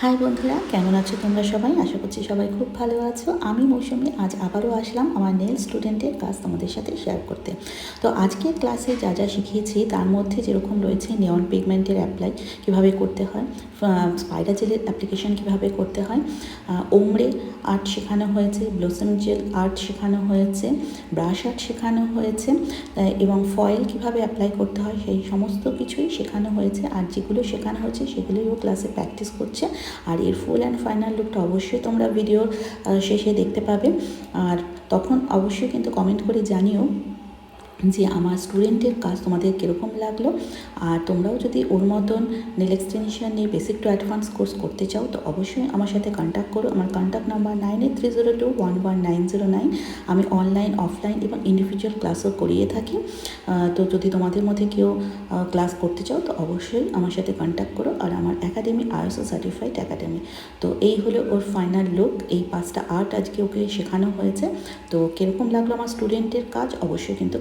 High বন্ধুরা, কেমন আছো তোমরা সবাই? আশা করছি সবাই খুব ভালো আছো। আমি মৌসুমি আজ আবারও আসলাম আমার নেল স্টুডেন্টের কাজ তোমাদের সাথে শেয়ার করতে। তো আজকের ক্লাসে যা যা শিখিয়েছি তার মধ্যে যেরকম রয়েছে নিয়ন পিগমেন্টের অ্যাপ্লাই কীভাবে করতে হয়, স্পাইডার জেলের অ্যাপ্লিকেশন কীভাবে করতে হয়, ওমরে আর্ট শেখানো হয়েছে, ব্লসম জেল আর্ট শেখানো হয়েছে, ব্রাশ আর্ট শেখানো হয়েছে এবং ফয়েল কীভাবে অ্যাপ্লাই করতে হয় সেই সমস্ত কিছুই শেখানো হয়েছে। আর যেগুলো শেখানো হয়েছে সেগুলোই ও ক্লাসে প্র্যাকটিস করছে। আর এর ফুল অ্যান্ড ফাইনাল লুকটা অবশ্যই তোমরা ভিডিওর শেষে দেখতে পাবে। আর তখন অবশ্যই কিন্তু কমেন্ট করে জানিও যে আমার স্টুডেন্টের কাজ তোমাদের কীরকম লাগলো। আর তোমরাও যদি ওর মতন নেল এক্সটেনশন নিয়ে বেসিক টু অ্যাডভান্স কোর্স করতে চাও তো অবশ্যই আমার সাথে কন্ট্যাক্ট করো। আমার কন্ট্যাক্ট নাম্বার 9830211909। আমি অনলাইন, অফলাইন এবং ইন্ডিভিজুয়াল ক্লাসও করিয়ে থাকি। তো যদি তোমাদের মধ্যে কেউ ক্লাস করতে চাও তো অবশ্যই আমার সাথে কন্ট্যাক্ট করো। আর আমার একাডেমি ISO সার্টিফাইড একাডেমি। তো এই হলো ওর ফাইনাল লুক। এই 5টা আর্ট আজকে ওকে শেখানো হয়েছে। তো কীরকম লাগলো আমার স্টুডেন্টের কাজ অবশ্যই কিন্তু